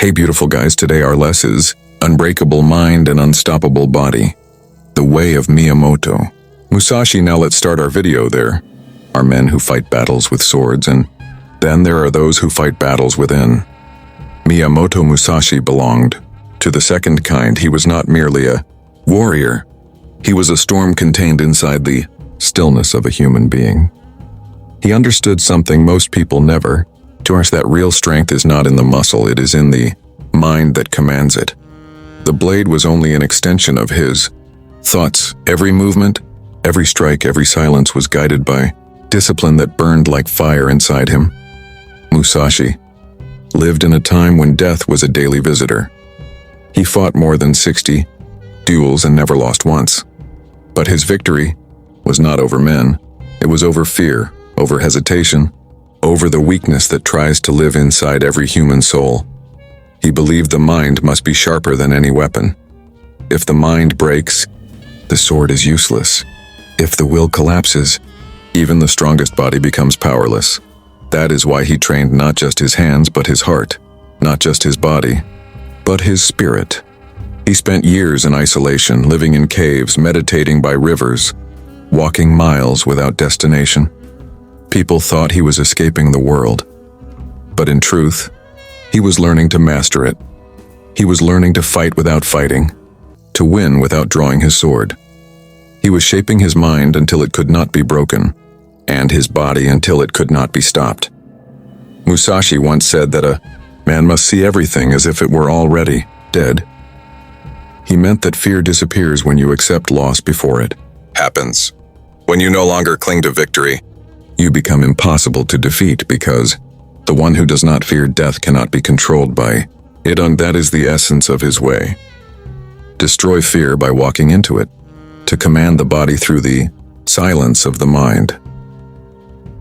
Hey beautiful guys, today our lesson is Unbreakable Mind and Unstoppable Body. The Way of Miyamoto Musashi. Now let's start our video. There are men who fight battles with swords, and then there are those who fight battles within. Miyamoto Musashi belonged to the second kind. He was not merely a warrior. He was a storm contained inside the stillness of a human being. He understood something most people never to us, that real strength is not in the muscle, it is in the mind that commands it. The blade was only an extension of his thoughts. Every movement, every strike, every silence was guided by discipline that burned like fire inside him. Musashi lived in a time when death was a daily visitor. He fought more than 60 duels and never lost once. But his victory was not over men. It was over fear, over hesitation, over the weakness that tries to live inside every human soul. He believed the mind must be sharper than any weapon. If the mind breaks, the sword is useless. If the will collapses, even the strongest body becomes powerless. That is why he trained not just his hands but his heart, not just his body, but his spirit. He spent years in isolation, living in caves, meditating by rivers, walking miles without destination. People thought he was escaping the world, but in truth, he was learning to master it. He was learning to fight without fighting, to win without drawing his sword. He was shaping his mind until it could not be broken, and his body until it could not be stopped. Musashi once said that a man must see everything as if it were already dead. He meant that fear disappears when you accept loss before it happens. When you no longer cling to victory, you become impossible to defeat, because the one who does not fear death cannot be controlled by it, and that is the essence of his way. Destroy fear by walking into it, to command the body through the silence of the mind.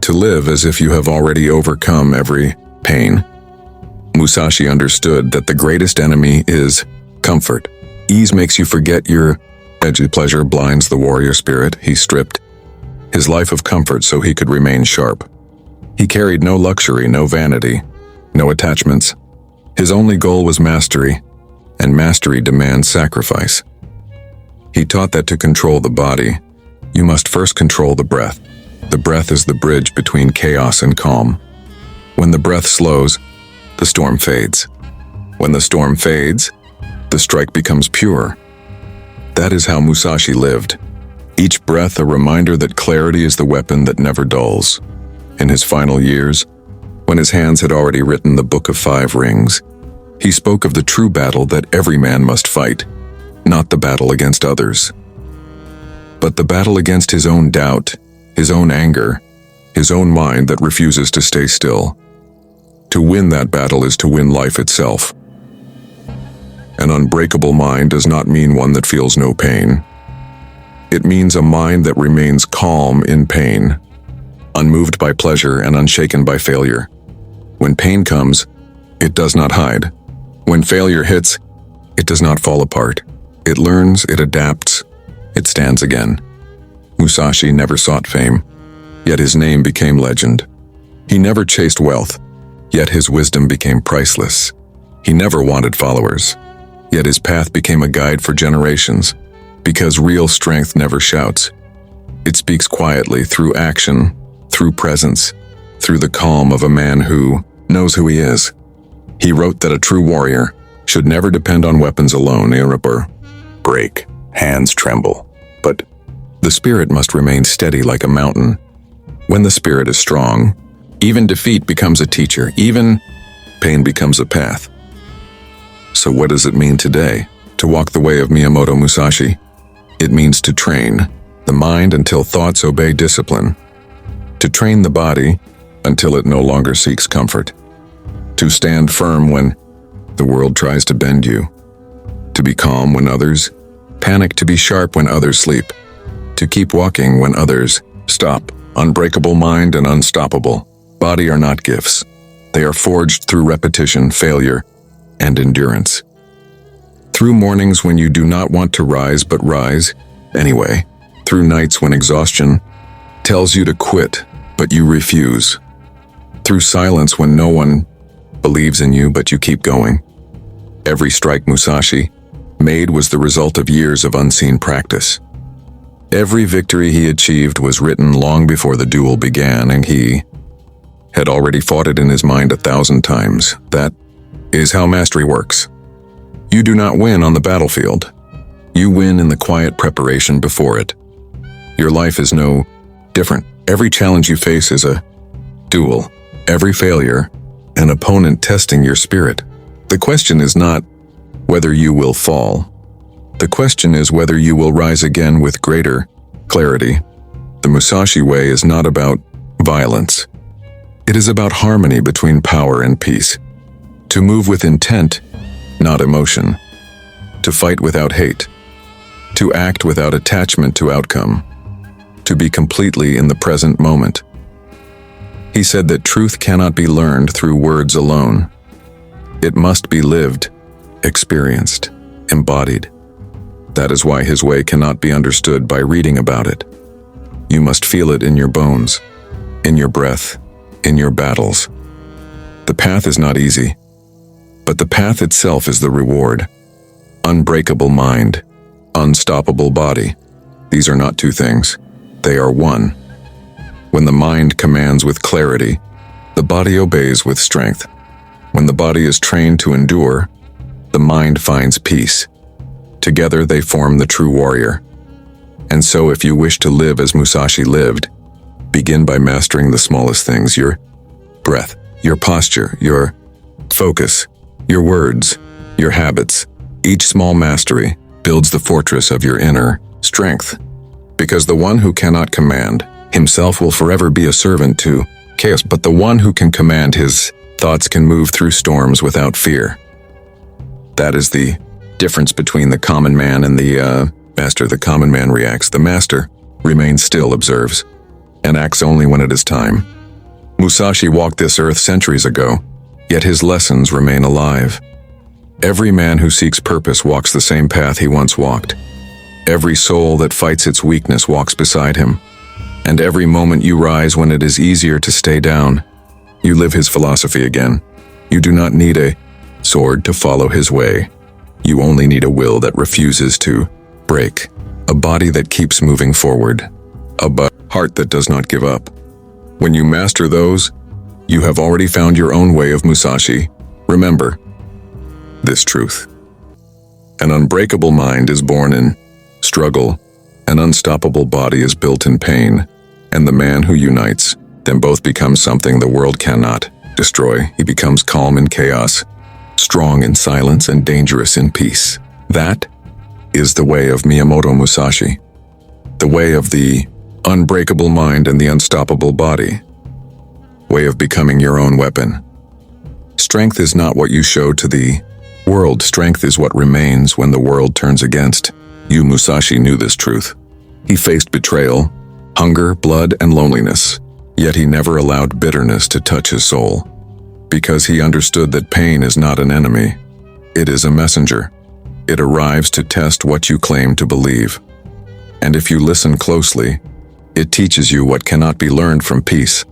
To live as if you have already overcome every pain. Musashi understood that the greatest enemy is comfort. Ease makes you forget your edgy. Pleasure blinds the warrior spirit. He stripped his life of comfort so he could remain sharp. He carried no luxury, no vanity, no attachments. His only goal was mastery, and mastery demands sacrifice. He taught that to control the body, you must first control the breath. The breath is the bridge between chaos and calm. When the breath slows, the storm fades. When the storm fades, the strike becomes pure. That is how Musashi lived. Each breath a reminder that clarity is the weapon that never dulls. In his final years, when his hands had already written the Book of 5 Rings, he spoke of the true battle that every man must fight, not the battle against others, but the battle against his own doubt, his own anger, his own mind that refuses to stay still. To win that battle is to win life itself. An unbreakable mind does not mean one that feels no pain. It means a mind that remains calm in pain, unmoved by pleasure and unshaken by failure. When pain comes, it does not hide. When failure hits, it does not fall apart. It learns, it adapts, it stands again. Musashi never sought fame, yet his name became legend. He never chased wealth, yet his wisdom became priceless. He never wanted followers, yet his path became a guide for generations. Because real strength never shouts. It speaks quietly, through action, through presence, through the calm of a man who knows who he is. He wrote that a true warrior should never depend on weapons alone, or break, hands tremble. But the spirit must remain steady like a mountain. When the spirit is strong, even defeat becomes a teacher, even pain becomes a path. So what does it mean today to walk the way of Miyamoto Musashi? It means to train the mind until thoughts obey discipline, to train the body until it no longer seeks comfort, to stand firm when the world tries to bend you, to be calm when others panic, to be sharp when others sleep, to keep walking when others stop. Unbreakable mind and unstoppable body are not gifts. They are forged through repetition, failure, and endurance. Through mornings when you do not want to rise but rise anyway. Through nights when exhaustion tells you to quit but you refuse. Through silence when no one believes in you but you keep going. Every strike Musashi made was the result of years of unseen practice. Every victory he achieved was written long before the duel began, and he had already fought it in his mind 1,000 times. That is how mastery works. You do not win on the battlefield. You win in the quiet preparation before it. Your life is no different. Every challenge you face is a duel. Every failure, an opponent testing your spirit. The question is not whether you will fall. The question is whether you will rise again with greater clarity. The Musashi way is not about violence. It is about harmony between power and peace. To move with intent, not emotion. To fight without hate. To act without attachment to outcome. To be completely in the present moment. He said that truth cannot be learned through words alone. It must be lived, experienced, embodied. That is why his way cannot be understood by reading about it. You must feel it in your bones, in your breath, in your battles. The path is not easy, but the path itself is the reward. Unbreakable mind, unstoppable body. These are not two things. They are one. When the mind commands with clarity, the body obeys with strength. When the body is trained to endure, the mind finds peace. Together they form the true warrior. And so if you wish to live as Musashi lived, begin by mastering the smallest things: your breath, your posture, your focus, your words, your habits. Each small mastery builds the fortress of your inner strength. Because the one who cannot command himself will forever be a servant to chaos, but the one who can command his thoughts can move through storms without fear. That is the difference between the common man and the master. The common man reacts. The master remains still, observes, and acts only when it is time. Musashi walked this earth centuries ago, yet his lessons remain alive. Every man who seeks purpose walks the same path he once walked. Every soul that fights its weakness walks beside him. And every moment you rise when it is easier to stay down, you live his philosophy again. You do not need a sword to follow his way. You only need a will that refuses to break, a body that keeps moving forward, a heart that does not give up. When you master those, you have already found your own way of Musashi. Remember this truth. An unbreakable mind is born in struggle, an unstoppable body is built in pain, and the man who unites them both becomes something the world cannot destroy. He becomes calm in chaos, strong in silence, and dangerous in peace. That is the way of Miyamoto Musashi, the way of the unbreakable mind and the unstoppable body, way of becoming your own weapon. Strength is not what you show to the world. Strength is what remains when the world turns against you. Musashi knew this truth. He faced betrayal, hunger, blood, and loneliness, yet he never allowed bitterness to touch his soul, because he understood that pain is not an enemy. It is a messenger. It arrives to test what you claim to believe. And if you listen closely, it teaches you what cannot be learned from peace.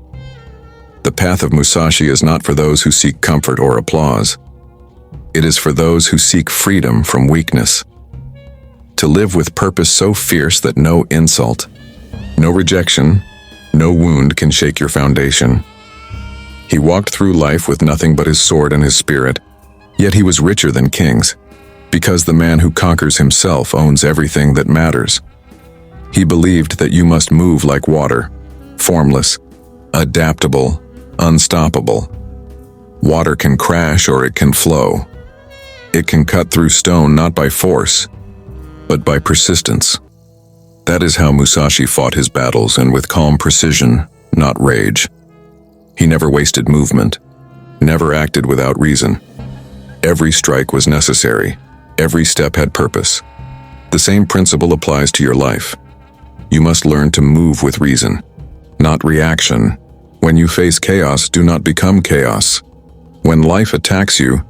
The path of Musashi is not for those who seek comfort or applause. It is for those who seek freedom from weakness. To live with purpose so fierce that no insult, no rejection, no wound can shake your foundation. He walked through life with nothing but his sword and his spirit, yet he was richer than kings, because the man who conquers himself owns everything that matters. He believed that you must move like water, formless, adaptable, unstoppable. Water can crash or it can flow. It can cut through stone not by force, but by persistence. That is how Musashi fought his battles, and with calm precision, not rage. He never wasted movement, never acted without reason. Every strike was necessary. Every step had purpose. The same principle applies to your life. You must learn to move with reason, not reaction. When you face chaos, do not become chaos. When life attacks you,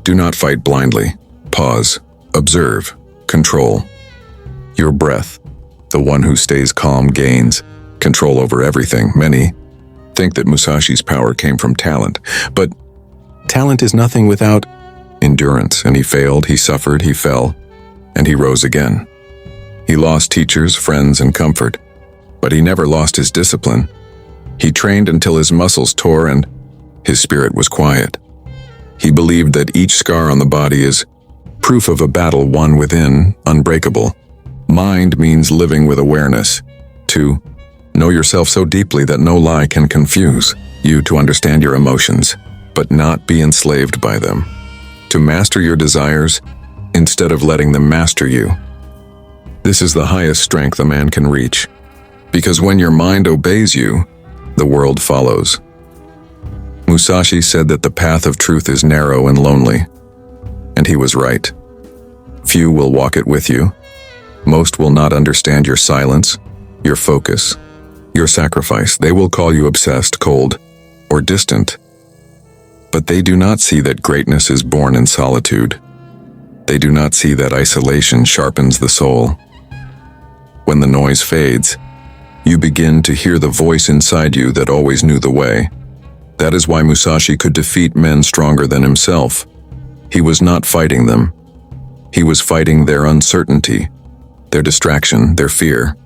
do not fight blindly. Pause, observe, control. Your breath, the one who stays calm, gains control over everything. Many think that Musashi's power came from talent, but talent is nothing without endurance, and he failed, he suffered, he fell, and he rose again. He lost teachers, friends, and comfort, but he never lost his discipline. He trained until his muscles tore and his spirit was quiet. He believed that each scar on the body is proof of a battle won within, unbreakable. Mind means living with awareness. To know yourself so deeply that no lie can confuse you, to understand your emotions, but not be enslaved by them. To master your desires instead of letting them master you. This is the highest strength a man can reach, because when your mind obeys you, the world follows. Musashi said that the path of truth is narrow and lonely, and he was right. Few will walk it with you. Most will not understand your silence, your focus, your sacrifice. They will call you obsessed, cold, or distant. But they do not see that greatness is born in solitude. They do not see that isolation sharpens the soul. When the noise fades, you begin to hear the voice inside you that always knew the way. That is why Musashi could defeat men stronger than himself. He was not fighting them. He was fighting their uncertainty, their distraction, their fear.